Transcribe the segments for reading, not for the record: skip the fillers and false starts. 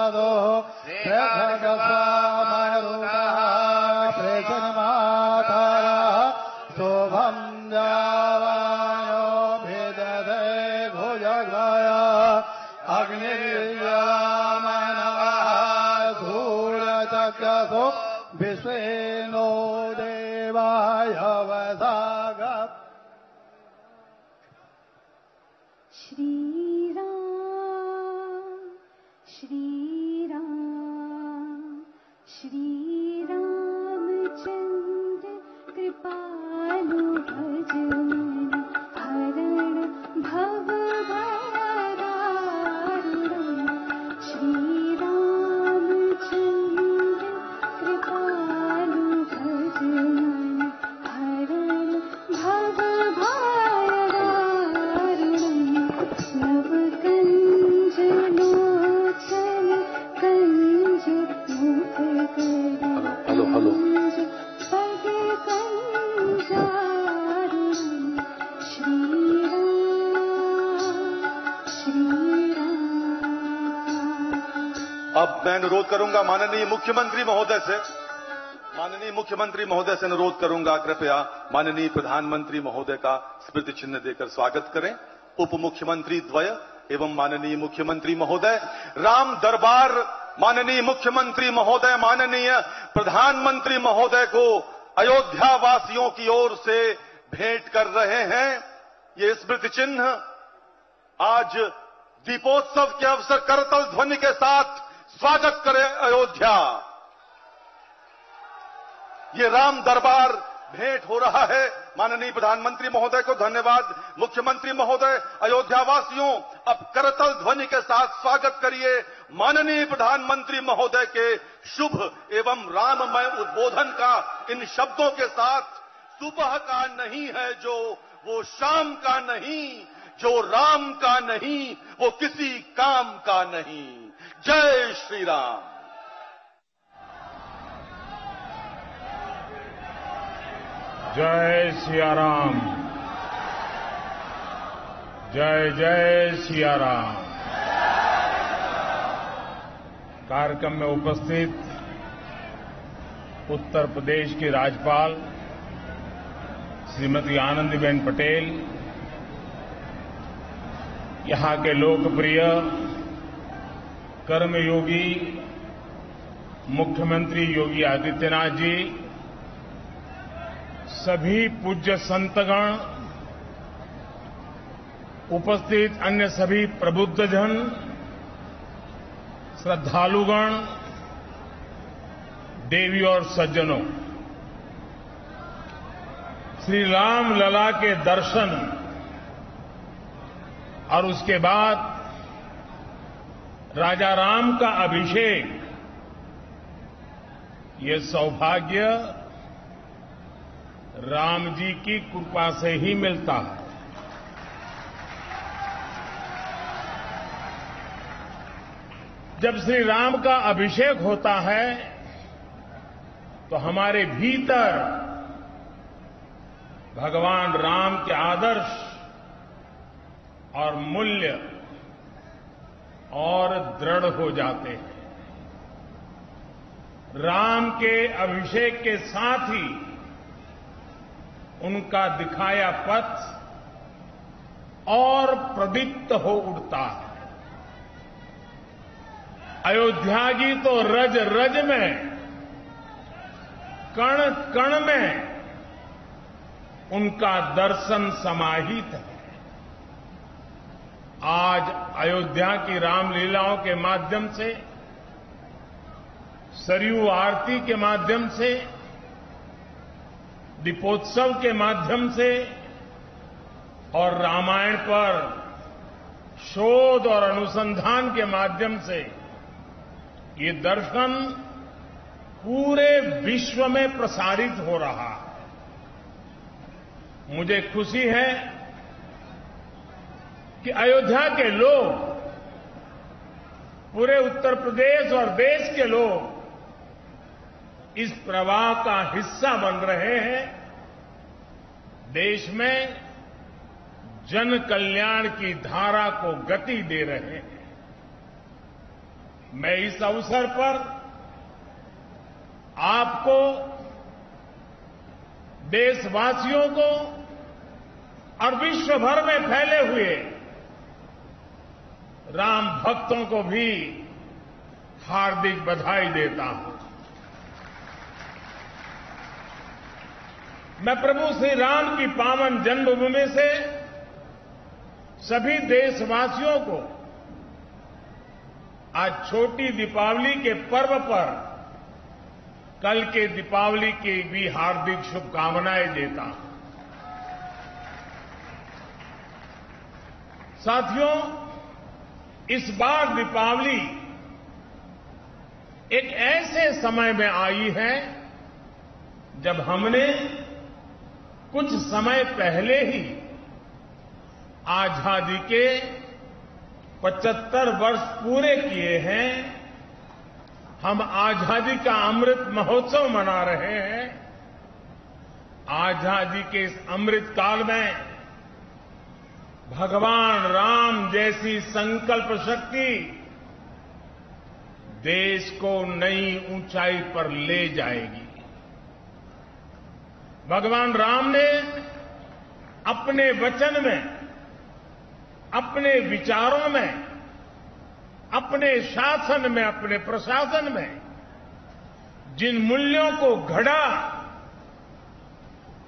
साधो श्रीखड्गस्वामरूपः प्रेषणमातारः शोभं जावायो भेदते भुजगय अग्निर्यामनवः सूर्यचक्षुषो विश्वेनो देवाय वसाग। श्री राम श्री राम श्री रामचंद्र कृपालु भजन हरण भव भय दारुण। श्री रामचंद्र कृपालु भजन हरण भव भय दारुण। नव कंज लोचन कंज मुख कर कंज पग कंजारुण। श्री राम। अब मैं अनुरोध करूंगा माननीय मुख्यमंत्री महोदय से अनुरोध करूंगा कृपया माननीय प्रधानमंत्री महोदय का स्मृति चिन्ह देकर स्वागत करें। उप मुख्यमंत्री द्वय एवं माननीय मुख्यमंत्री महोदय राम दरबार माननीय मुख्यमंत्री महोदय माननीय प्रधानमंत्री महोदय को अयोध्या वासियों की ओर से भेंट कर रहे हैं। ये स्मृति चिन्ह आज दीपोत्सव के अवसर करतल ध्वनि के साथ स्वागत करे अयोध्या। ये राम दरबार भेंट हो रहा है। माननीय प्रधानमंत्री महोदय को धन्यवाद। मुख्यमंत्री महोदय अयोध्या वासियों अब करतल ध्वनि के साथ स्वागत करिए माननीय प्रधानमंत्री महोदय के शुभ एवं राममय उद्बोधन का इन शब्दों के साथ। सुबह का नहीं है जो वो शाम का नहीं, जो राम का नहीं वो किसी काम का नहीं। जय श्री राम। जय सिया राम। जय जय सिया राम। कार्यक्रम में उपस्थित उत्तर प्रदेश की राज्यपाल श्रीमती आनंदीबेन पटेल, यहां के लोकप्रिय कर्मयोगी मुख्यमंत्री योगी आदित्यनाथ जी, सभी पूज्य संतगण, उपस्थित अन्य सभी प्रबुद्धजन, श्रद्धालुगण, देवी और सज्जनों, श्री राम लला के दर्शन और उसके बाद राजा राम का अभिषेक, ये सौभाग्य राम जी की कृपा से ही मिलता है। जब श्री राम का अभिषेक होता है तो हमारे भीतर भगवान राम के आदर्श और मूल्य और दृढ़ हो जाते हैं। राम के अभिषेक के साथ ही उनका दिखाया पथ और प्रदीप्त हो उठता है। अयोध्या की तो रज रज में, कण कण में उनका दर्शन समाहित है। आज अयोध्या की रामलीलाओं के माध्यम से, सरयू आरती के माध्यम से, दीपोत्सव के माध्यम से और रामायण पर शोध और अनुसंधान के माध्यम से ये दर्शन पूरे विश्व में प्रसारित हो रहा है। मुझे खुशी है कि अयोध्या के लोग, पूरे उत्तर प्रदेश और देश के लोग इस प्रवाह का हिस्सा बन रहे हैं। देश में जन कल्याण की धारा को गति दे रहे हैं। मैं इस अवसर पर आपको, देशवासियों को और विश्व भर में फैले हुए राम भक्तों को भी हार्दिक बधाई देता हूं। मैं प्रभु श्री राम की पावन जन्मभूमि से सभी देशवासियों को आज छोटी दीपावली के पर्व पर कल के दीपावली की भी हार्दिक शुभकामनाएं देता हूं। साथियों, इस बार दीपावली एक ऐसे समय में आई है जब हमने कुछ समय पहले ही आजादी के 75 वर्ष पूरे किए हैं। हम आजादी का अमृत महोत्सव मना रहे हैं। आजादी के इस अमृत काल में भगवान राम जैसी संकल्प शक्ति देश को नई ऊंचाई पर ले जाएगी। भगवान राम ने अपने वचन में, अपने विचारों में, अपने शासन में, अपने प्रशासन में जिन मूल्यों को घड़ा,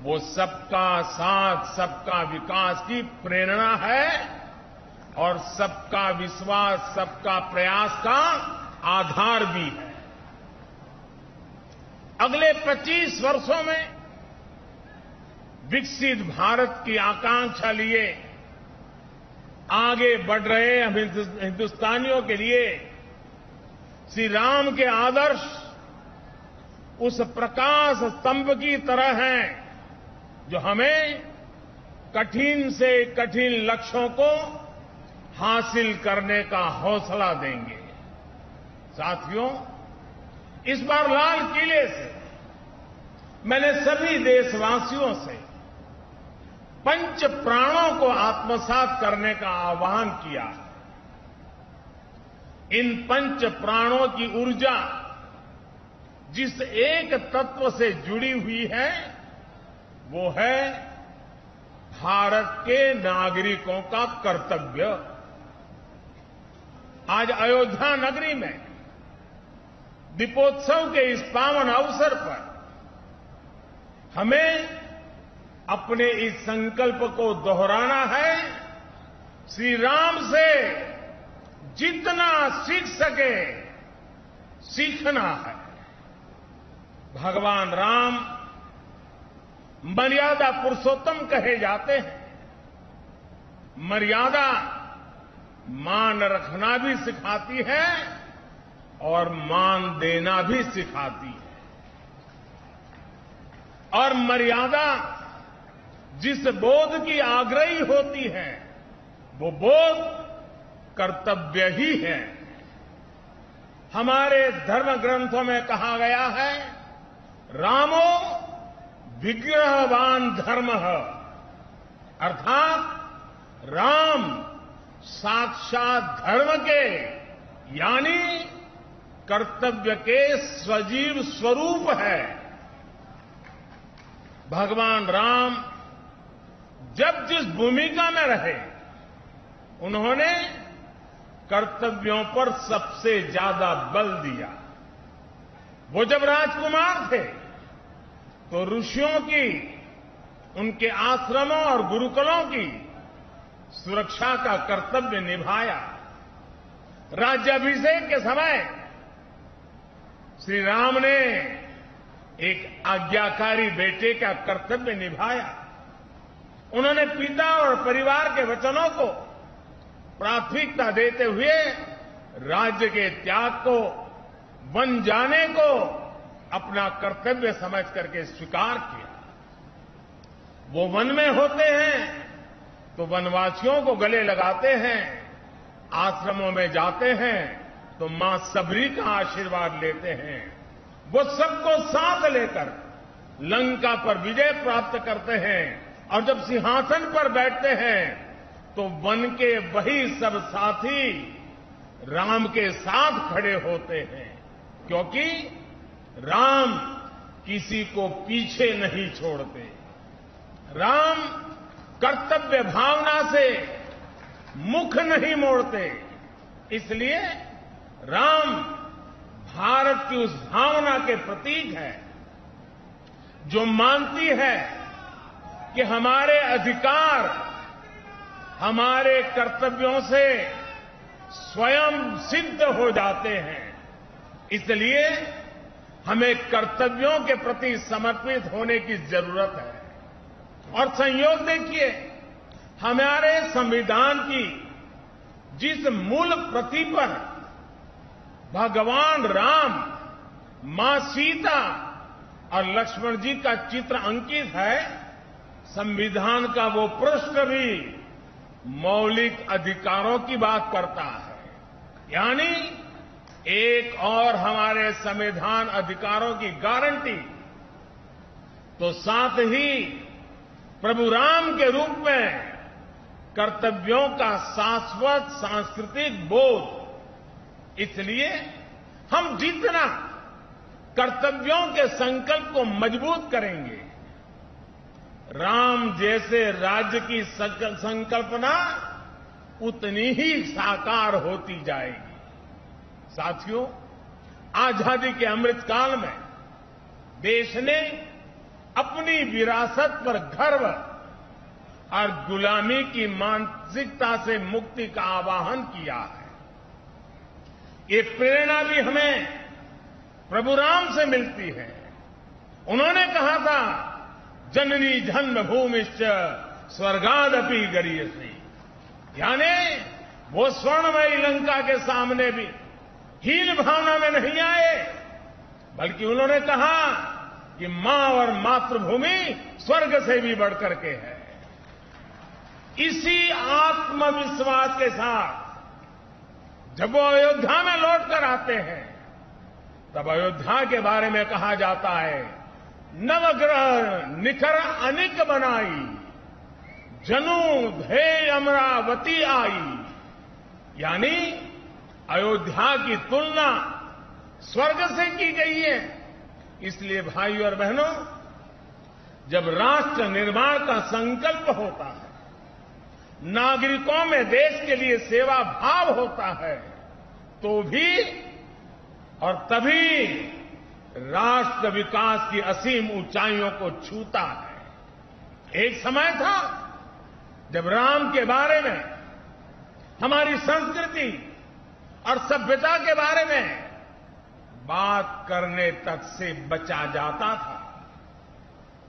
वो सबका साथ, सबका विकास की प्रेरणा है और सबका विश्वास, सबका प्रयास का आधार भी है। अगले 25 वर्षों में विकसित भारत की आकांक्षा लिए आगे बढ़ रहे हम हिंदुस्तानियों के लिए श्री राम के आदर्श उस प्रकाश स्तंभ की तरह हैं जो हमें कठिन से कठिन लक्ष्यों को हासिल करने का हौसला देंगे। साथियों, इस बार लाल किले से मैंने सभी देशवासियों से पंच प्राणों को आत्मसात करने का आह्वान किया। इन पंच प्राणों की ऊर्जा जिस एक तत्व से जुड़ी हुई है वो है भारत के नागरिकों का कर्तव्य। आज अयोध्या नगरी में दीपोत्सव के इस पावन अवसर पर हमें अपने इस संकल्प को दोहराना है। श्री राम से जितना सीख सके सीखना है। भगवान राम मर्यादा पुरुषोत्तम कहे जाते हैं। मर्यादा मान रखना भी सिखाती है और मान देना भी सिखाती है। और मर्यादा जिस बोध की आग्रही होती है वो बोध कर्तव्य ही है। हमारे धर्म ग्रंथों में कहा गया है, रामो विग्रहवान धर्मः, अर्थात राम साक्षात धर्म के यानी कर्तव्य के सजीव स्वरूप है। भगवान राम जब जिस भूमिका में रहे उन्होंने कर्तव्यों पर सबसे ज्यादा बल दिया। वो जब राजकुमार थे तो ऋषियों की, उनके आश्रमों और गुरुकुलों की सुरक्षा का कर्तव्य निभाया। राज्याभिषेक के समय श्री राम ने एक आज्ञाकारी बेटे का कर्तव्य निभाया। उन्होंने पिता और परिवार के वचनों को प्राथमिकता देते हुए राज्य के त्याग को, वन जाने को अपना कर्तव्य समझ करके स्वीकार किया। वो वन में होते हैं तो वनवासियों को गले लगाते हैं, आश्रमों में जाते हैं तो मां सबरी का आशीर्वाद लेते हैं। वो सबको साथ लेकर लंका पर विजय प्राप्त करते हैं और जब सिंहासन पर बैठते हैं तो वन के वही सब साथी राम के साथ खड़े होते हैं, क्योंकि राम किसी को पीछे नहीं छोड़ते। राम कर्तव्य भावना से मुख नहीं मोड़ते। इसलिए राम भारत की उस भावना के प्रतीक है जो मानती है कि हमारे अधिकार हमारे कर्तव्यों से स्वयं सिद्ध हो जाते हैं। इसलिए हमें कर्तव्यों के प्रति समर्पित होने की जरूरत है। और संयोग देखिए, हमारे संविधान की जिस मूल प्रति पर भगवान राम, मां सीता और लक्ष्मण जी का चित्र अंकित है, संविधान का वो पृष्ठ भी मौलिक अधिकारों की बात करता है। यानी एक और हमारे संविधान अधिकारों की गारंटी, तो साथ ही प्रभु राम के रूप में कर्तव्यों का शाश्वत सांस्कृतिक बोध। इसलिए हम जितना कर्तव्यों के संकल्प को मजबूत करेंगे, राम जैसे राज्य की संकल्पना उतनी ही साकार होती जाएगी। साथियों, आजादी के अमृतकाल में देश ने अपनी विरासत पर गर्व और गुलामी की मानसिकता से मुक्ति का आवाहन किया है। ये प्रेरणा भी हमें प्रभु राम से मिलती है। उन्होंने कहा था, जननी जन्मभूमिश्च स्वर्गादपि गरीयसी। यानी वो स्वर्णमयी लंका के सामने भी हीन भावना में नहीं आए, बल्कि उन्होंने कहा कि मां और मातृभूमि स्वर्ग से भी बढ़कर के है। इसी आत्मविश्वास के साथ जब वो अयोध्या में लौटकर आते हैं, तब अयोध्या के बारे में कहा जाता है, नवग्रह निखर अनिक बनाई, जनु धे अमरावती आई। यानी अयोध्या की तुलना स्वर्ग से की गई है। इसलिए भाइयों और बहनों, जब राष्ट्र निर्माण का संकल्प होता है, नागरिकों में देश के लिए सेवा भाव होता है, तो भी और तभी राष्ट्र विकास की असीम ऊंचाइयों को छूता है। एक समय था जब राम के बारे में, हमारी संस्कृति और सभ्यता के बारे में बात करने तक से बचा जाता था।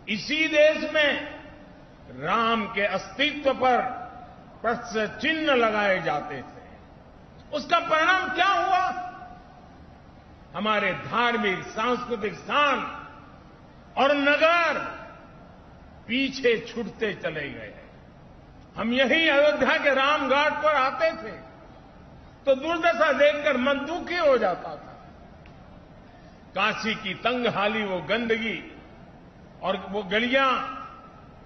इसी देश में राम के अस्तित्व पर प्रश्न चिन्ह लगाए जाते थे। उसका परिणाम क्या हुआ? हमारे धार्मिक सांस्कृतिक स्थान और नगर पीछे छूटते चले गए। हम यही अयोध्या के रामघाट पर आते थे तो दुर्दशा देखकर मन दुखी हो जाता था। काशी की तंगहाली, वो गंदगी और वो गलियां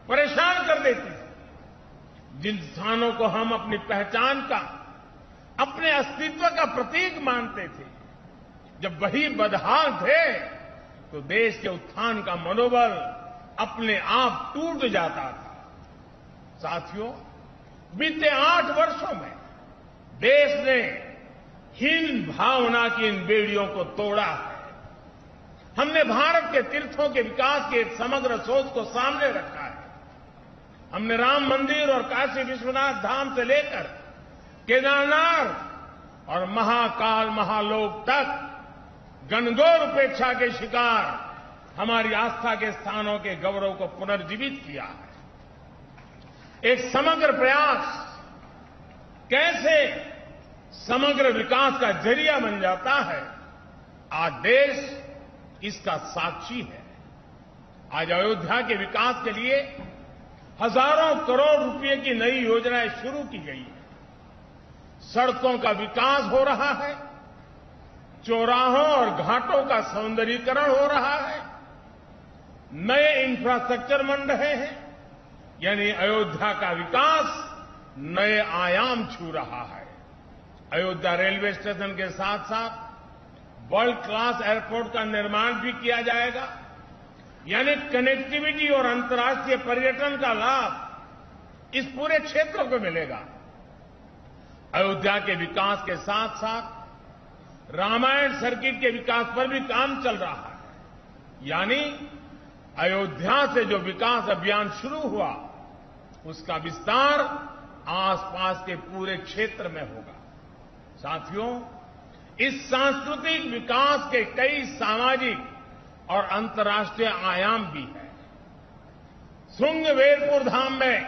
परेशान कर देती थी। जिन स्थानों को हम अपनी पहचान का, अपने अस्तित्व का प्रतीक मानते थे, जब वही बदहाल थे तो देश के उत्थान का मनोबल अपने आप टूट जाता था। साथियों, बीते 8 वर्षों में देश ने हीन भावना की इन बेड़ियों को तोड़ा है। हमने भारत के तीर्थों के विकास के एक समग्र सोच को सामने रखा है। हमने राम मंदिर और काशी विश्वनाथ धाम से लेकर केदारनाथ और महाकाल महालोक तक घनघोर उपेक्षा के शिकार हमारी आस्था के स्थानों के गौरव को पुनर्जीवित किया है। एक समग्र प्रयास कैसे समग्र विकास का जरिया बन जाता है, आज देश इसका साक्षी है। आज अयोध्या के विकास के लिए हजारों करोड़ रुपए की नई योजनाएं शुरू की गई हैं। सड़कों का विकास हो रहा है, चौराहों और घाटों का सौंदर्यीकरण हो रहा है, नए इंफ्रास्ट्रक्चर बन रहे हैं। यानी अयोध्या का विकास नए आयाम छू रहा है। अयोध्या रेलवे स्टेशन के साथ साथ वर्ल्ड क्लास एयरपोर्ट का निर्माण भी किया जाएगा। यानी कनेक्टिविटी और अंतर्राष्ट्रीय पर्यटन का लाभ इस पूरे क्षेत्र को मिलेगा। अयोध्या के विकास के साथ साथ रामायण सर्किट के विकास पर भी काम चल रहा है। यानी अयोध्या से जो विकास अभियान शुरू हुआ उसका विस्तार आसपास के पूरे क्षेत्र में होगा। साथियों, इस सांस्कृतिक विकास के कई सामाजिक और अंतर्राष्ट्रीय आयाम भी हैं। श्रृंगवेरपुर धाम में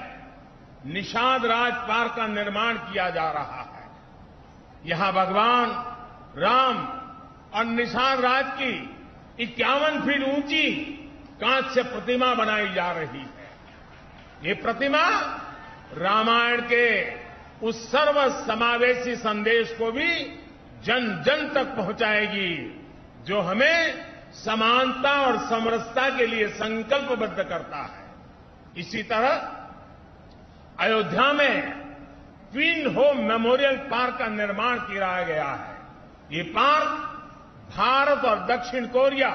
निषाद राज पार्क का निर्माण किया जा रहा है। यहां भगवान राम और निषाद राज की 51 फीट ऊंची कांस्य प्रतिमा बनाई जा रही है। ये प्रतिमा रामायण के उस सर्व समावेशी संदेश को भी जन जन तक पहुंचाएगी जो हमें समानता और समरसता के लिए संकल्पबद्ध करता है। इसी तरह अयोध्या में ट्विन होम मेमोरियल पार्क का निर्माण किया गया है। ये पार्क भारत और दक्षिण कोरिया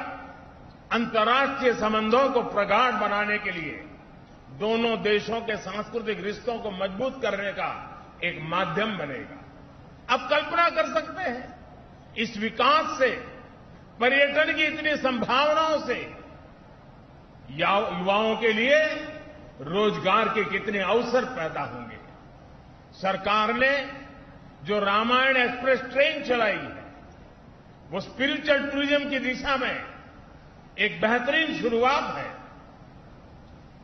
अंतर्राष्ट्रीय संबंधों को प्रगाढ़ बनाने के लिए दोनों देशों के सांस्कृतिक रिश्तों को मजबूत करने का एक माध्यम बनेगा। अब कल्पना कर सकते हैं इस विकास से, पर्यटन की इतनी संभावनाओं से युवाओं के लिए रोजगार के कितने अवसर पैदा होंगे। सरकार ने जो रामायण एक्सप्रेस ट्रेन चलाई है वो स्पिरिचुअल टूरिज्म की दिशा में एक बेहतरीन शुरुआत है।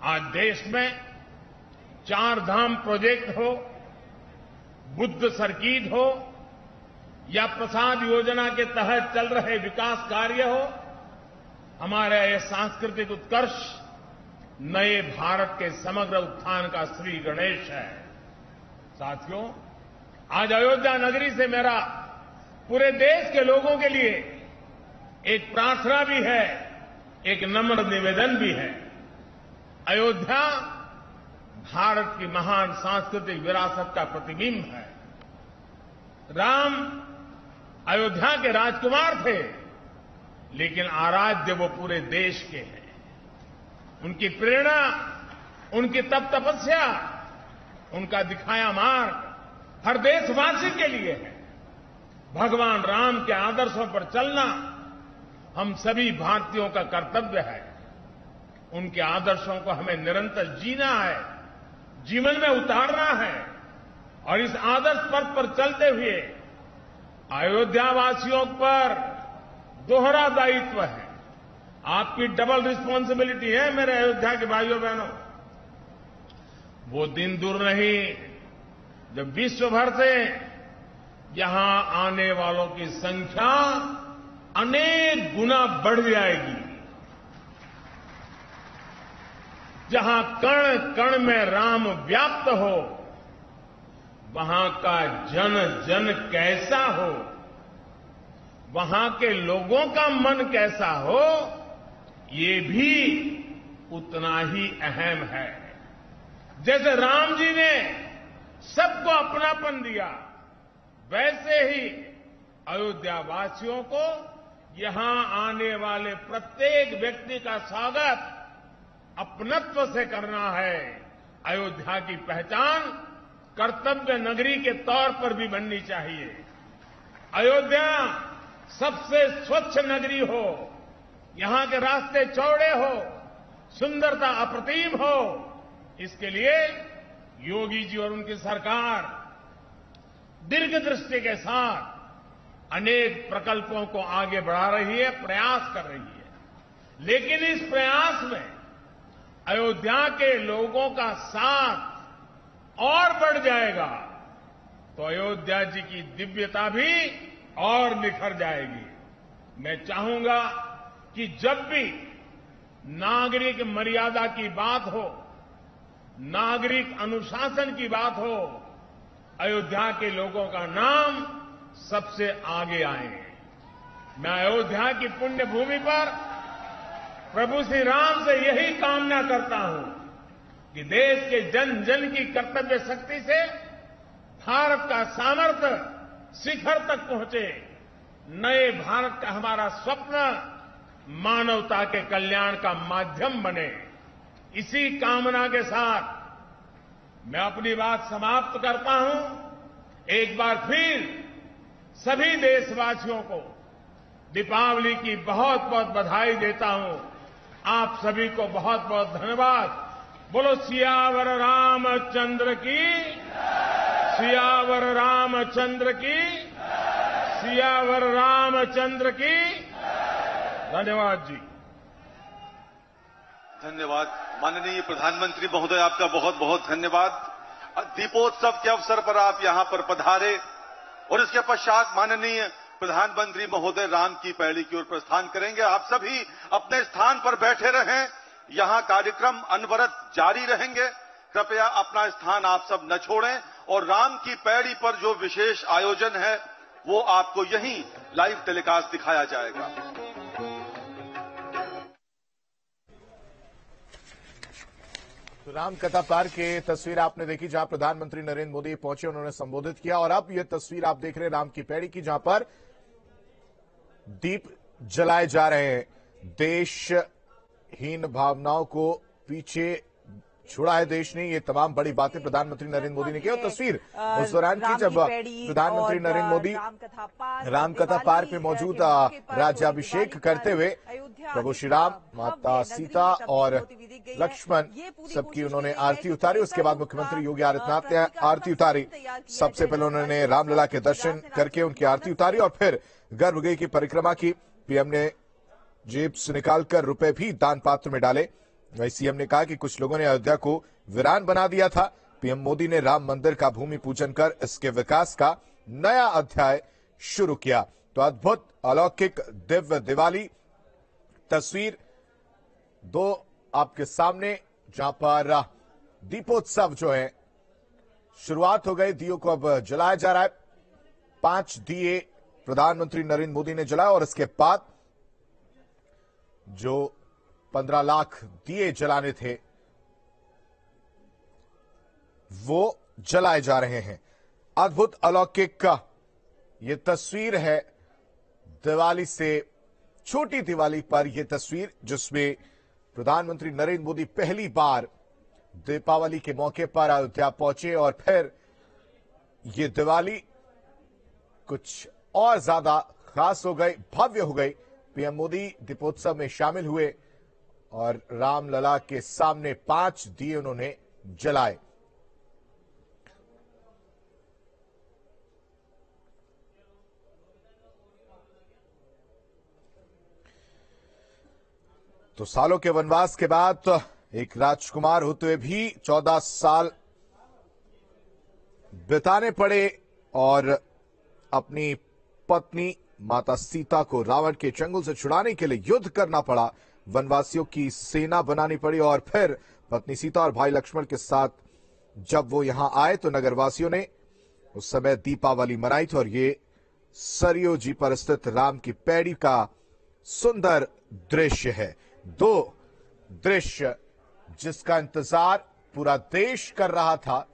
आज देश में 4 धाम प्रोजेक्ट हो, बुद्ध सर्किट हो या प्रसाद योजना के तहत चल रहे विकास कार्य हो, हमारा यह सांस्कृतिक उत्कर्ष नए भारत के समग्र उत्थान का श्री गणेश है। साथियों, आज अयोध्या नगरी से मेरा पूरे देश के लोगों के लिए एक प्रार्थना भी है, एक नम्र निवेदन भी है। अयोध्या भारत की महान सांस्कृतिक विरासत का प्रतिबिंब है। राम अयोध्या के राजकुमार थे, लेकिन आराध्य वो पूरे देश के हैं। उनकी प्रेरणा, उनकी तप तपस्या, उनका दिखाया मार्ग हर देशवासी के लिए है। भगवान राम के आदर्शों पर चलना हम सभी भारतीयों का कर्तव्य है। उनके आदर्शों को हमें निरंतर जीना है, जीवन में उतारना है और इस आदर्श पथ पर चलते हुए अयोध्यावासियों पर दोहरा दायित्व है। आपकी डबल रिस्पॉन्सिबिलिटी है मेरे अयोध्या के भाइयों बहनों। वो दिन दूर नहीं जब विश्व भर से यहां आने वालों की संख्या अनेक गुना बढ़ जाएगी। जहां कण कण में राम व्याप्त हो, वहां का जन जन कैसा हो, वहां के लोगों का मन कैसा हो, ये भी उतना ही अहम है। जैसे राम जी ने सबको अपनापन दिया, वैसे ही अयोध्यावासियों को यहां आने वाले प्रत्येक व्यक्ति का स्वागत अपनत्व से करना है। अयोध्या की पहचान कर्तव्य नगरी के तौर पर भी बननी चाहिए। अयोध्या सबसे स्वच्छ नगरी हो, यहां के रास्ते चौड़े हो, सुंदरता अप्रतिम हो, इसके लिए योगी जी और उनकी सरकार दीर्घ दृष्टि के साथ अनेक प्रकल्पों को आगे बढ़ा रही है, प्रयास कर रही है। लेकिन इस प्रयास में अयोध्या के लोगों का साथ और बढ़ जाएगा तो अयोध्या जी की दिव्यता भी और निखर जाएगी। मैं चाहूंगा कि जब भी नागरिक मर्यादा की बात हो, नागरिक अनुशासन की बात हो, अयोध्या के लोगों का नाम सबसे आगे आए। मैं अयोध्या की पुण्य भूमि पर प्रभु श्री राम से यही कामना करता हूं कि देश के जन जन की कर्तव्य शक्ति से भारत का सामर्थ्य शिखर तक पहुंचे। नए भारत का हमारा स्वप्न मानवता के कल्याण का माध्यम बने। इसी कामना के साथ मैं अपनी बात समाप्त करता हूं। एक बार फिर सभी देशवासियों को दीपावली की बहुत बहुत बधाई देता हूं। आप सभी को बहुत बहुत धन्यवाद। बोलो सियावर रामचंद्र की, सियावर रामचंद्र की, सियावर रामचंद्र की। धन्यवाद जी। धन्यवाद माननीय प्रधानमंत्री महोदय, आपका बहुत बहुत धन्यवाद। दीपोत्सव के अवसर पर आप यहां पर पधारे और इसके पश्चात माननीय प्रधानमंत्री महोदय राम की पैड़ी की ओर प्रस्थान करेंगे। आप सभी अपने स्थान पर बैठे रहें, यहां कार्यक्रम अनवरत जारी रहेंगे। कृपया अपना स्थान आप सब न छोड़ें और राम की पैड़ी पर जो विशेष आयोजन है वो आपको यहीं लाइव टेलीकास्ट दिखाया जाएगा। तो राम कथा पार्क की तस्वीर आपने देखी जहां प्रधानमंत्री नरेंद्र मोदी पहुंचे, उन्होंने संबोधित किया। और अब यह तस्वीर आप देख रहे हैं राम की पैड़ी की, जहां पर दीप जलाए जा रहे हैं। देशहीन भावनाओं को पीछे छोड़ा है देश ने। ये तमाम बड़ी बातें प्रधानमंत्री नरेंद्र मोदी ने की। और तस्वीर उस दौरान की जब प्रधानमंत्री नरेंद्र मोदी रामकथा पार्क में मौजूद राज्याभिषेक करते हुए प्रभु श्री राम, माता सीता और लक्ष्मण सबकी उन्होंने आरती उतारी। उसके बाद मुख्यमंत्री योगी आदित्यनाथ ने आरती उतारी। सबसे पहले उन्होंने रामलला के दर्शन करके उनकी आरती उतारी और फिर गर्भगृह की परिक्रमा की। पीएम ने जेब से निकालकर रुपए भी दान पात्र में डाले। वहीं सीएम ने कहा कि कुछ लोगों ने अयोध्या को वीरान बना दिया था। पीएम मोदी ने राम मंदिर का भूमि पूजन कर इसके विकास का नया अध्याय शुरू किया। तो अद्भुत अलौकिक दिव्य दिवाली तस्वीर दो आपके सामने, जहां पर दीपोत्सव जो है शुरुआत हो गई। दियों को अब जलाया जा रहा है। 5 दिए प्रधानमंत्री नरेंद्र मोदी ने जलाए और इसके बाद जो 15 लाख दिए जलाने थे वो जलाए जा रहे हैं। अद्भुत अलौकिक का ये तस्वीर है दिवाली से, छोटी दिवाली पर यह तस्वीर, जिसमें प्रधानमंत्री नरेंद्र मोदी पहली बार दीपावली के मौके पर अयोध्या पहुंचे और फिर ये दिवाली कुछ और ज्यादा खास हो गई, भव्य हो गई। पीएम मोदी दीपोत्सव में शामिल हुए और रामलला के सामने 5 दिए उन्होंने जलाए। तो सालों के वनवास के बाद एक राजकुमार होते हुए भी 14 साल बिताने पड़े और अपनी पत्नी माता सीता को रावण के चंगुल से छुड़ाने के लिए युद्ध करना पड़ा। वनवासियों की सेना बनानी पड़ी और फिर पत्नी सीता और भाई लक्ष्मण के साथ जब वो यहां आए तो नगरवासियों ने उस समय दीपावली मनाई थी। और ये सरयू जी पर स्थित राम की पैड़ी का सुंदर दृश्य है। 2 दृश्य जिसका इंतजार पूरा देश कर रहा था।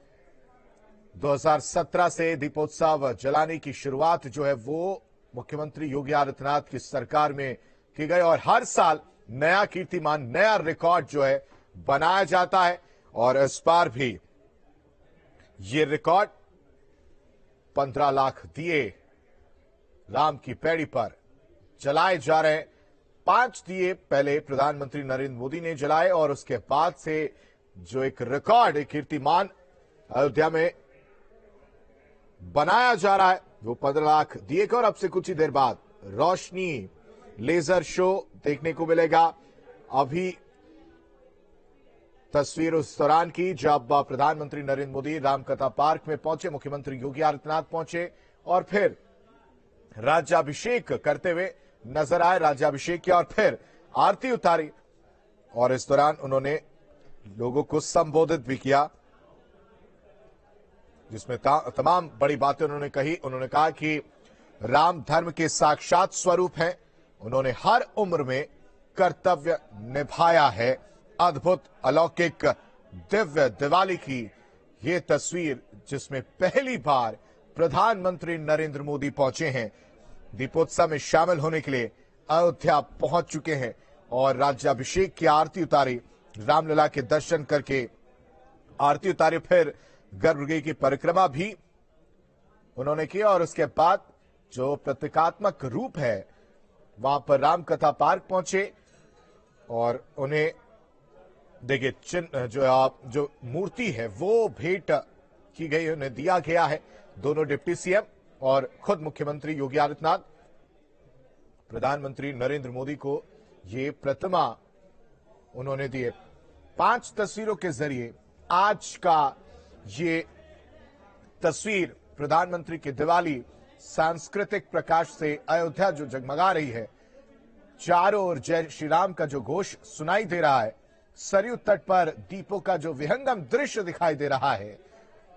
2017 से दीपोत्सव जलाने की शुरुआत जो है वो मुख्यमंत्री योगी आदित्यनाथ की सरकार में की गई और हर साल नया कीर्तिमान, नया रिकॉर्ड जो है बनाया जाता है। और इस बार भी ये रिकॉर्ड 15 लाख दिए राम की पैड़ी पर जलाए जा रहे हैं। 5 दिए पहले प्रधानमंत्री नरेंद्र मोदी ने जलाए और उसके बाद से जो एक रिकॉर्ड, एक कीर्तिमान अयोध्या में बनाया जा रहा है वो 15 लाख दिए का। और अब से कुछ ही देर बाद रोशनी लेजर शो देखने को मिलेगा। अभी तस्वीर उस दौरान की जब प्रधानमंत्री नरेंद्र मोदी रामकथा पार्क में पहुंचे, मुख्यमंत्री योगी आदित्यनाथ पहुंचे और फिर राज्याभिषेक करते हुए नजर आए। राज्याभिषेक किया और फिर आरती उतारी और इस दौरान उन्होंने लोगों को संबोधित भी किया, जिसमें तमाम बड़ी बातें उन्होंने कही। उन्होंने कहा कि राम धर्म के साक्षात स्वरूप हैं। उन्होंने हर उम्र में कर्तव्य निभाया है। अद्भुत अलौकिक दिव्य दिवाली की ये तस्वीर जिसमें पहली बार प्रधानमंत्री नरेंद्र मोदी पहुंचे हैं। दीपोत्सव में शामिल होने के लिए अयोध्या पहुंच चुके हैं और राज्याभिषेक की आरती उतारी, रामलला के दर्शन करके आरती उतारी, फिर गर्भगृह की परिक्रमा भी उन्होंने की और उसके बाद जो प्रतीकात्मक रूप है वहां पर रामकथा पार्क पहुंचे और उन्हें देखिए चिन्ह जो मूर्ति है वो भेंट की गई, उन्हें दिया गया है। दोनों डिप्टी सीएम और खुद मुख्यमंत्री योगी आदित्यनाथ प्रधानमंत्री नरेंद्र मोदी को ये प्रतिमा उन्होंने दी है। 5 तस्वीरों के जरिए आज का ये तस्वीर प्रधानमंत्री की दिवाली सांस्कृतिक प्रकाश से अयोध्या जो जगमगा रही है, चारों ओर जय श्री राम का जो घोष सुनाई दे रहा है, सरयू तट पर दीपों का जो विहंगम दृश्य दिखाई दे रहा है,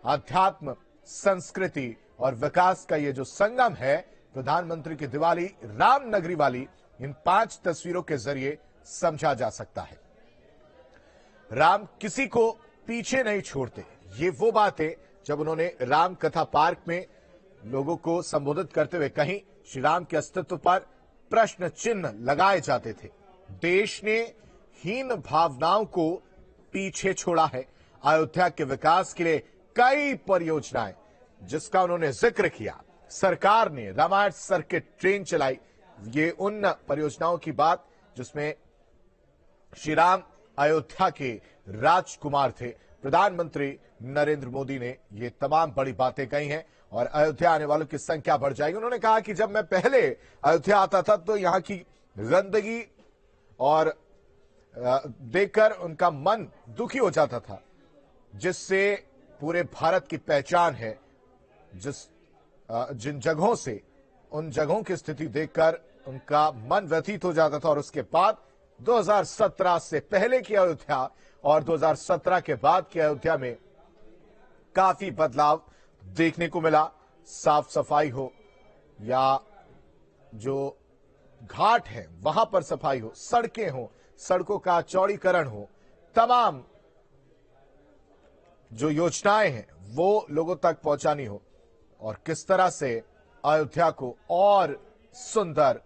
अध्यात्म, संस्कृति और विकास का ये जो संगम है, प्रधानमंत्री की दिवाली राम नगरी वाली इन 5 तस्वीरों के जरिए समझा जा सकता है। राम किसी को पीछे नहीं छोड़ते, ये वो बात है जब उन्होंने राम कथा पार्क में लोगों को संबोधित करते हुए कहीं श्री राम के अस्तित्व पर प्रश्न चिन्ह लगाए जाते थे। देश ने हीन भावनाओं को पीछे छोड़ा है। अयोध्या के विकास के लिए कई परियोजनाएं जिसका उन्होंने जिक्र किया, सरकार ने रामायण सर्किट ट्रेन चलाई, ये उन परियोजनाओं की बात जिसमें श्री राम अयोध्या के राजकुमार थे। प्रधानमंत्री नरेंद्र मोदी ने ये तमाम बड़ी बातें कही हैं और अयोध्या आने वालों की संख्या बढ़ जाएगी। उन्होंने कहा कि जब मैं पहले अयोध्या आता था तो यहां की गंदगी और देखकर उनका मन दुखी हो जाता था, जिससे पूरे भारत की पहचान है। जिन जगहों से उन जगहों की स्थिति देखकर उनका मन व्यथित हो जाता था और उसके बाद 2017 से पहले की अयोध्या और 2017 के बाद की अयोध्या में काफी बदलाव देखने को मिला। साफ सफाई हो या जो घाट है वहां पर सफाई हो, सड़कें हो, सड़कों का चौड़ीकरण हो, तमाम जो योजनाएं हैं वो लोगों तक पहुंचानी हो और किस तरह से अयोध्या को और सुंदर